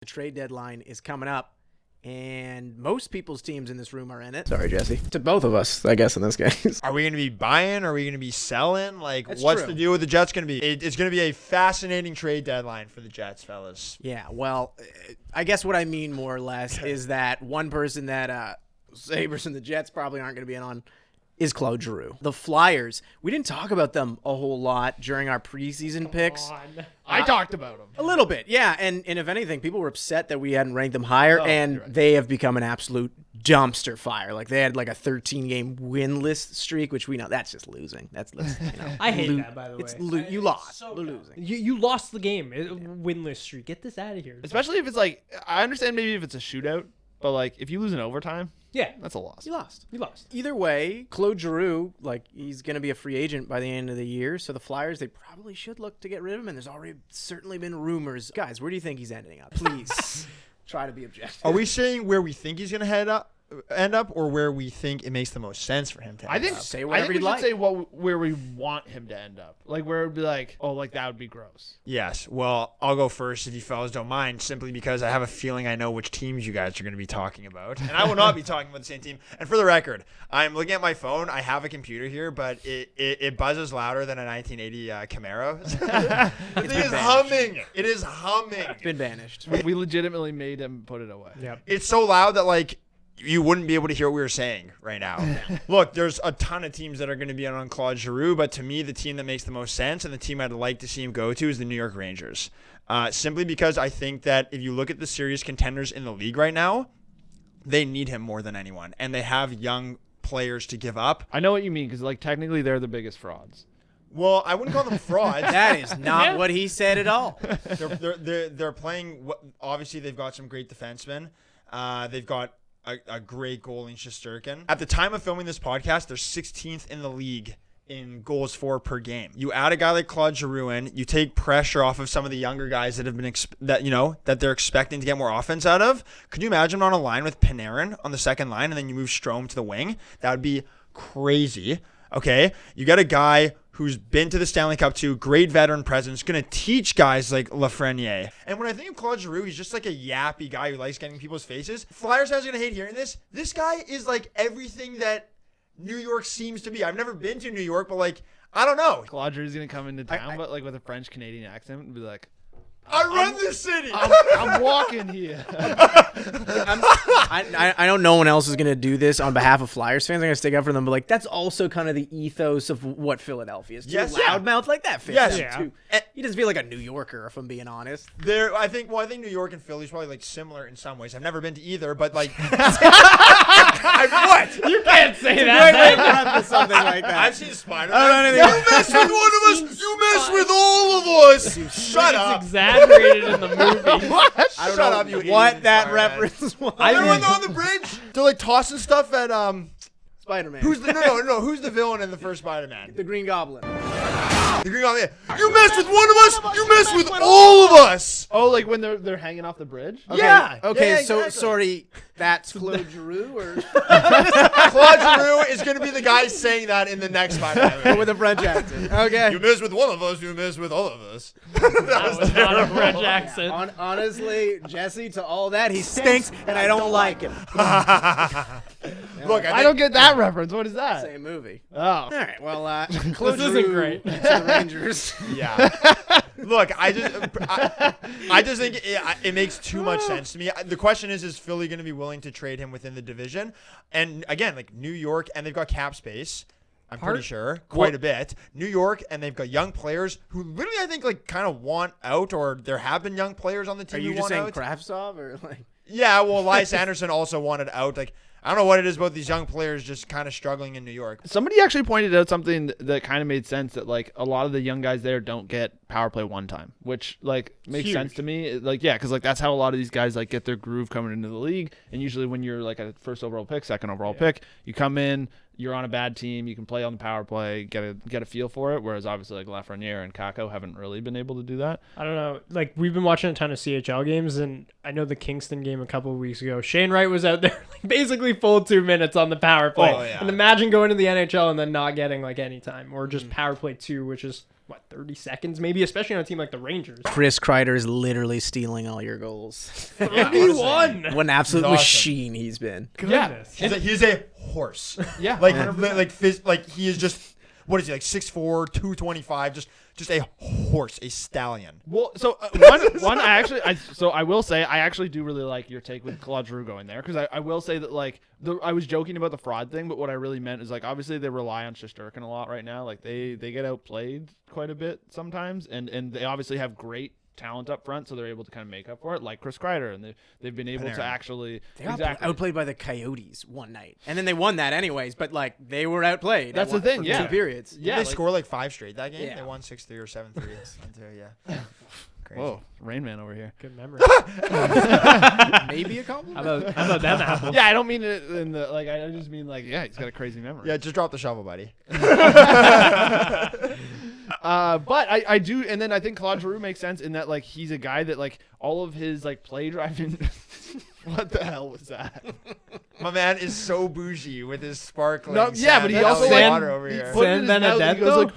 The trade deadline is coming up, and most people's teams in this room are in it. Sorry, Jesse. To both of us, I guess, in this case. Are we going to be buying? Are we going to be selling? Like, That's what's true. the deal with the Jets going to be? It's going to be a fascinating trade deadline for the Jets, fellas. Yeah, well, I guess what I mean more or less is that one person that Sabres and the Jets probably aren't going to be in on is Claude Giroux. The Flyers, we didn't talk about them a whole lot during our preseason picks. I talked about them. A little bit, yeah. And if anything, people were upset that we hadn't ranked them higher, and you're right. they have become an absolute dumpster fire. Like, they had like a 13-game winless streak, which we know that's just losing. That's I hate that, by the way. It's you lost. so Losing. You lost the game. Winless streak. Get this out of here. Especially if it's like, I understand maybe if it's a shootout, but like if you lose in overtime, Yeah. that's a loss. You lost. You lost. Either way, Claude Giroux, like, he's going to be a free agent by the end of the year. So the Flyers, they probably should look to get rid of him. And there's already certainly been rumors. Guys, where do you think he's ending up? Please try to be objective. Are we saying where we think he's going to end up, or where we think it makes the most sense for him to I end think up? Say I whatever think we you'd should like. say where we want him to end up. Like where it would be like, oh, like that would be gross. Yes. Well, I'll go first if you fellas don't mind, simply because I have a feeling I know which teams you guys are going to be talking about. And I will not be talking about the same team. And for the record, I'm looking at my phone. I have a computer here, but it buzzes louder than a 1980 Camaro. The thing is humming. It is humming. Been banished. We legitimately made him put it away. Yep. It's so loud that, like, you wouldn't be able to hear what we were saying right now. Look, there's a ton of teams that are going to be on Claude Giroux, but to me, the team that makes the most sense and the team I'd like to see him go to is the New York Rangers. Simply because I think that if you look at the serious contenders in the league right now, they need him more than anyone, and they have young players to give up. I know what you mean because like technically they're the biggest frauds. Well, I wouldn't call them frauds. That is not what he said at all. They're playing. Obviously, they've got some great defensemen. They've got a great goal in Shesterkin. At the time of filming this podcast, they're 16th in the league in goals for per game. You add a guy like Claude Giroux in, you take pressure off of some of the younger guys that have been that they're expecting to get more offense out of. Could you imagine on a line with Panarin on the second line, and then you move Strome to the wing? That would be crazy. Okay, you got a guy who's been to the Stanley Cup too, great veteran presence, going to teach guys like Lafreniere. And when I think of Claude Giroux, he's just like a yappy guy who likes getting people's faces. Flyers fans are going to hate hearing this. This guy is like everything that New York seems to be. I've never been to New York, but like, I don't know. Claude Giroux is gonna come into town, but like with a French Canadian accent, and be like, I run this city. I'm walking here. I know no one else is going to do this on behalf of Flyers fans. I'm going to stick up for them, but like that's also kind of the ethos of what Philadelphia is. Too. Yes, Loudmouth like that fits Yes. him, Yeah. too. He doesn't feel like a New Yorker, if I'm being honest. I think New York and Philly is probably like similar in some ways. I've never been to either, but like, what? You can't say Great way that. to preface something like that. I've seen Spider-Man. I don't know You mess with one of us. You mess with all of us. Shut It's up. exaggerated in the movie. I don't Shut know up, you what idiot, that Spider-Man. reference was. Remember when they're on the bridge? They're like tossing stuff at Spider-Man. Who's the no? Who's the villain in the first Spider-Man? the Green Goblin? The Green Goblin. You mess with one of us. You mess with all of us. Oh, like when they're hanging off the bridge. Yeah. Okay, Yeah, so exactly. sorry, that's Claude Giroux or Claude Giroux is going to be the guy saying that in the next Spider-Man movie. with a French accent. Okay. You mess with one of us. You mess with all of us. That was not a French accent. Honestly, Jesse, to all that, he stinks, and I don't like him. Look, I don't get that reference. What is that? Same movie. Oh, All right, well, Claude This isn't Giroux great. to the Rangers. Yeah. Look, I just think it makes too much sense to me. The question is Philly going to be willing to trade him within the division? And again, like New York, and they've got cap space. I'm pretty sure quite a bit. New York, and they've got young players who literally I think like kind of want out, or there have been young players on the team Are you who just want saying out. Kravtsov or like? Yeah, well, Elias Anderson also wanted out. Like, I don't know what it is about these young players just kind of struggling in New York. somebody actually pointed out something that kind of made sense, that like a lot of the young guys there don't get power play one time, which like makes Huge. sense to me. Like, yeah, because like that's how a lot of these guys like get their groove coming into the league. And usually when you're like a first overall pick, second overall pick, you come in, you're on a bad team, you can play on the power play, get a feel for it. Whereas obviously like Lafreniere and Kakko haven't really been able to do that. I don't know. Like, we've been watching a ton of CHL games, and I know the Kingston game a couple of weeks ago, Shane Wright was out there like, basically basically full 2 minutes on the power play. Oh, yeah. And imagine going to the NHL and then not getting like any time, or just power play 2, which is what, 30 seconds maybe, especially on a team like the Rangers. Chris Kreider is literally stealing all your goals. 31. What an absolute He's awesome. machine he's been. Goodness. He's a horse. Yeah. Like he is just, what is he, like 6'4", 225, just a horse, a stallion. Well, so I will say I actually do really like your take with Claude Giroux going there, because I will say that like I was joking about the fraud thing, but what I really meant is like obviously they rely on Shesterkin a lot right now. Like they get outplayed quite a bit sometimes, and they obviously have great talent up front, so they're able to kind of make up for it, like Chris Kreider, and they've been able to actually They got outplayed by the Coyotes one night, and then they won that anyways. But like they were outplayed. That's the thing, for yeah. 2 periods. Did they score like 5 straight that game? Yeah. They won 6-3 or 7-3. Yeah. Crazy. Whoa, Rain Man over here. Good memory. Maybe a compliment. How about them apples? Yeah, I don't mean it in the like. I just mean like, yeah, he's got a crazy memory. Yeah, just drop the shovel, buddy. But I do, and then I think Claude Giroux makes sense in that like he's a guy that like all of his like play driving. What the hell was that? My man is so bougie with his sparkling. No, yeah, but he also like like, over he here. put it in his San mouth and he goes Benedetto?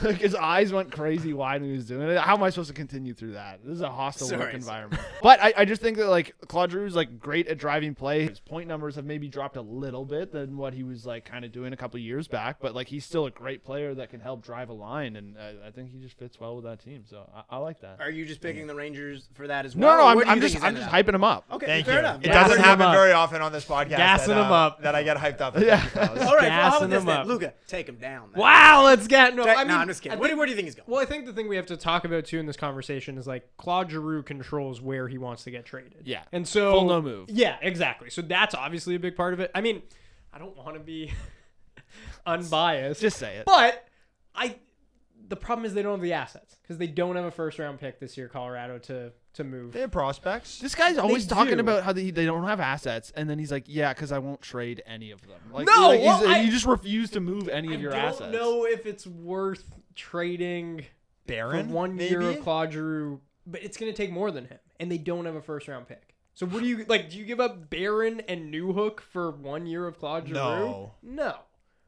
like his eyes went crazy wide when he was doing it. How am I supposed to continue through that? This is a hostile work Sorry. environment. But I just think that like Claude Giroux is like great at driving play. His point numbers have maybe dropped a little bit than what he was like kind of doing a couple of years back, but like he's still a great player that can help drive a line, and I think he just fits well with that team. So I like that. Are you just picking the Rangers for that as No, well? no, or where do I'm you just think he's ended up? hyping him up. Okay, Thank fair you. enough. It Gassing doesn't him happen up. very often on this podcast. Gassing him up. That I get hyped up. Yeah. All right, well, how Gassing about this him then? up. Luka, take him down. then. Wow, let's get no. No, I mean, I'm just kidding. Where do you think he's going? Well, I think the thing we have to talk about too in this conversation is like Claude Giroux controls where he wants to get traded. Yeah. And so Full no move. Yeah, exactly. So that's obviously a big part of it. I mean, I don't want to be unbiased. Just say it. But the problem is they don't have the assets because they don't have a first round pick this year, Colorado, to move. They have prospects. This guy's always talking do. about how they don't have assets, and then he's like, "Yeah, because I won't trade any of them." Like, No, like well, you just refuse to move any of your assets. I don't know if it's worth trading Barron, for 1 year maybe? of Claude Giroux, but it's going to take more than him, and they don't have a first round pick. So what do you like? Do you give up Barron and Newhook for 1 year of Claude Giroux? No.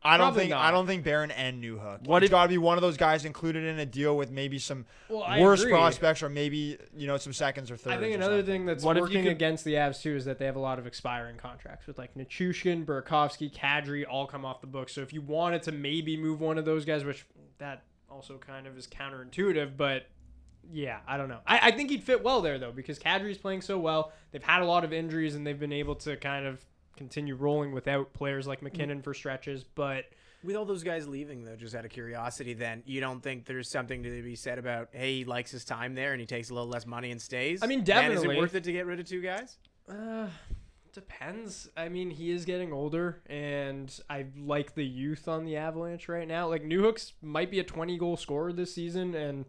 I don't Probably think. not. I don't think Barron and Newhook. What It's if- got to be one of those guys included in a deal with maybe some Well, I worse agree. prospects, or maybe some seconds or thirds. I think or another something. thing that's What if you working could- against the Avs too is that they have a lot of expiring contracts with like Nichushkin, Burakovsky, Kadri all come off the books. So if you wanted to maybe move one of those guys, which that also kind of is counterintuitive, but yeah, I don't know. I think he'd fit well there though because Kadri's playing so well. They've had a lot of injuries and they've been able to kind of continue rolling without players like McKinnon for stretches, but With all those guys leaving, though, just out of curiosity, then you don't think there's something to be said about, hey, he likes his time there and he takes a little less money and stays? I mean, Then is definitely. it worth it to get rid of 2 guys? Depends. I mean, he is getting older, and I like the youth on the Avalanche right now. Like, Newhook's might be a 20-goal scorer this season and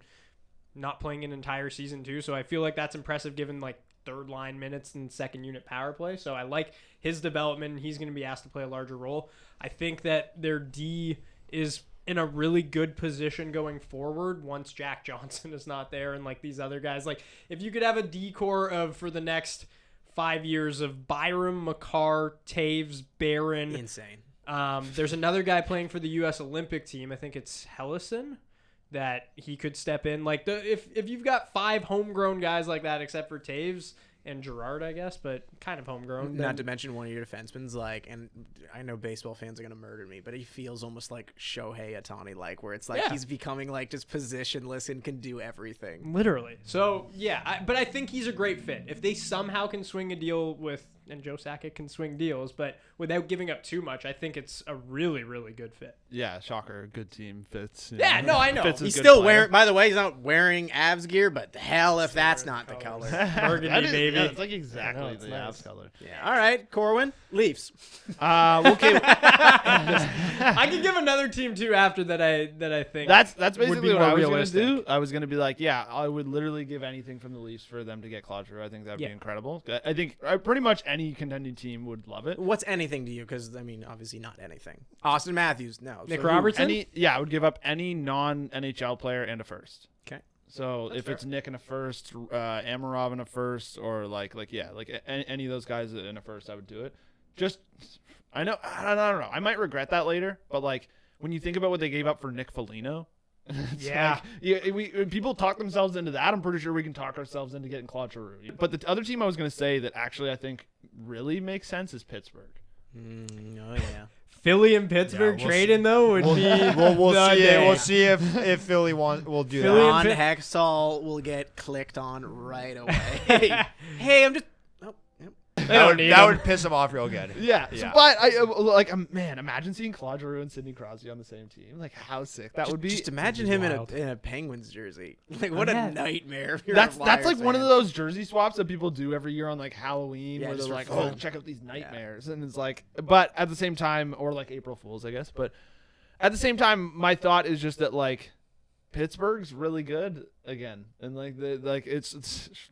not playing an entire season, too. So I feel like that's impressive given, like, third-line minutes and second-unit power play. So I like his development. He's going to be asked to play a larger role. I think that their D is in a really good position going forward once Jack Johnson is not there and, like, these other guys. Like, if you could have a D core of, for the next 5 years of Byram, Makar, Taves, Barron. Insane. There's another guy playing for the U.S. Olympic team. I think it's Hellison that he could step in. Like if you've got 5 homegrown guys like that, except for Taves and Gerard, I guess, but kind of homegrown. Not to mention one of your defensemen's like, and I know baseball fans are gonna murder me, but he feels almost like Shohei Ohtani, like where it's like Yeah. he's becoming like just positionless and can do everything. Literally. So yeah, but I think he's a great fit. If they somehow can swing a deal with, and Joe Sakic can swing deals, but without giving up too much, I think it's a really, really good fit. Yeah, shocker. Good team fits. you Yeah, know. no, I know. Fits He's good still player. wearing. By the way, he's not wearing Avs gear, but the hell if that's not the color. Burgundy, That is- baby. yeah, it's like exactly I know, it's the nice. Avs color. Yeah. All right, Corwin, Leafs. Okay, I could give another team too after that. I think that's would basically be what more I was realistic. gonna do. I was gonna be like, yeah, I would literally give anything from the Leafs for them to get Claude Giroux. I think that'd Yeah. be incredible. I think pretty much any contending team would love it. What's anything to you? Because I mean, obviously not anything. Austin Matthews, no. Nick So who? Robertson? I would give up any non-NHL player and a first. Okay. So if it's Nick and a first, Amarov and a first, or like any of those guys in a first, I would do it. just I don't know. I might regret that later, but like when you think about what they gave up for Nick Foligno, Yeah. when people talk themselves into that, I'm pretty sure we can talk ourselves into getting Claude Giroux. But the other team I was going to say that actually I think really makes sense is Pittsburgh. Oh yeah. Philly and Pittsburgh we'll trading though would be We'll the see. day. We'll see if Philly will do Philly that. and Ron Pitt- Hextall will get clicked on right away. Hey, I'm just. Oh, yep. That would piss him off real good. Yeah. Yeah. But man, imagine seeing Claude Giroux and Sidney Crosby on the same team. Like how sick that would be. Just imagine him wild. in a Penguins jersey. Like what Yeah. a nightmare. If you're That's a like Flyers one of fan. those jersey swaps that people do every year on like Halloween, Yeah, where just they're for like, "Oh, fun. check out these nightmares," and it's like, but at the same time, or like April Fools, I guess. But at the same time, my thought is just that like Pittsburgh's really good again, and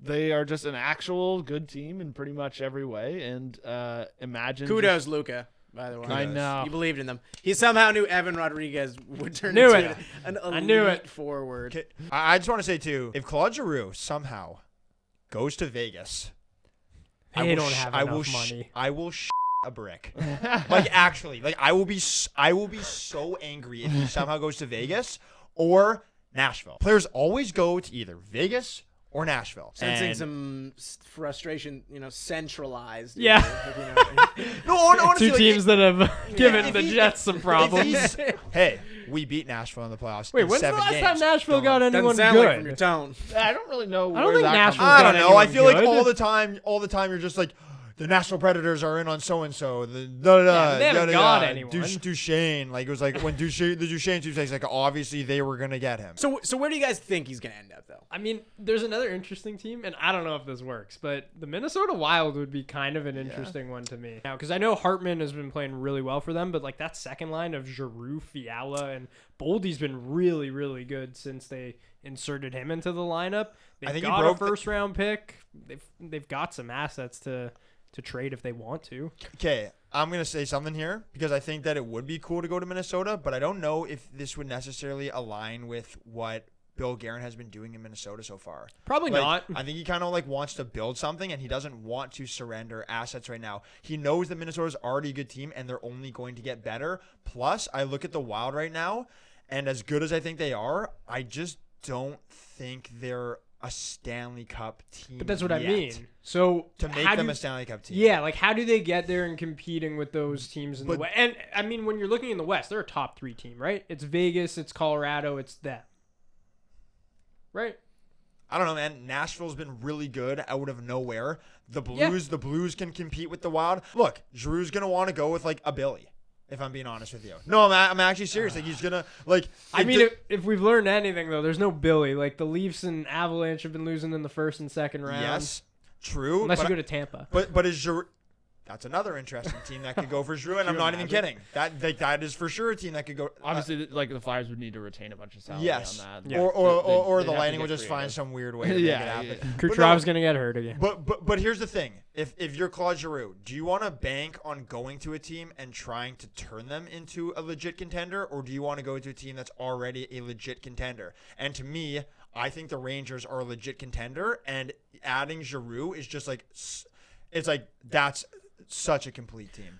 they are just an actual good team in pretty much every way. And imagine Kudos, Luca. By the way, I know. You believed in them. He somehow knew Evan Rodriguez would turn Knew into it. an elite I knew it. forward. Okay, I just want to say too, if Claude Giroux somehow goes to Vegas, They don't have enough money. I will a brick. Like actually, like I will be so angry if he somehow goes to Vegas or Nashville. Players always go to either Vegas or Nashville. Sensing And- some frustration, centralized. Yeah. no, honestly, Two like, teams that have given if the he- Jets some if problems. he's- hey, we beat Nashville in the playoffs. Wait, in when's the 7 last games. time Nashville got Doesn't anyone sound like from your good? tone. I don't really know. I don't where think that Nashville comes I from. don't got know. I anyone feel like good. all the time you're just like the Nashville Predators are in on so and so. The da da Yeah, da. but they haven't got anyone. Duchesne, like it was like when the Duchesne two takes, like obviously they were gonna get him. So where do you guys think he's gonna end up though? I mean, there's another interesting team, and I don't know if this works, but the Minnesota Wild would be kind of an interesting one to me. Now, because I know Hartman has been playing really well for them, but like that second line of Giroux, Fiala, and Boldy's been really, really good since they inserted him into the lineup. They've I think he got a broke the- first round pick. They've got some assets to trade if they want to. Okay, I'm gonna say something here because I think that it would be cool to go to Minnesota, but I don't know if this would necessarily align with what Bill Guerin has been doing in Minnesota so far. Probably Like, not. I think he kind of like wants to build something, and he doesn't want to surrender assets right now. He knows that Minnesota's already a good team, and they're only going to get better. Plus, I look at the Wild right now, and as good as I think they are, I just don't think they're a Stanley Cup team. But that's what I yet. mean. So To make how them do- a Stanley Cup team. Yeah, like how do they get there and competing with those teams in the But- West? And I mean, when you're looking in the West, they're a top 3 team, right? It's Vegas, it's Colorado, it's them. Right? I don't know, man. Nashville's been really good out of nowhere. The Yeah. Blues can compete with the Wild. Look, Drew's gonna want to go with like a Billy. If I'm being honest with you. No, I'm actually serious. Like he's gonna like. I mean, if we've learned anything though, there's no Billy. Like the Leafs and Avalanche have been losing in the first and second round. yes, true. Unless but you go to Tampa. But is Giroux? That's another interesting team that could go for Giroux, and I'm you not even imagine? kidding. That is for sure a team that could go. Obviously, like the Flyers would need to retain a bunch of salary yes, on that. Yeah. or They'd the have to Lightning get would just find creative. some weird way to make it Yeah, happen. yeah. But no, Kutrov's gonna get hurt again. But here's the thing: if you're Claude Giroux, do you want to bank on going to a team and trying to turn them into a legit contender, or do you want to go to a team that's already a legit contender? And to me, I think the Rangers are a legit contender, and adding Giroux is just like, it's like that's such a complete team.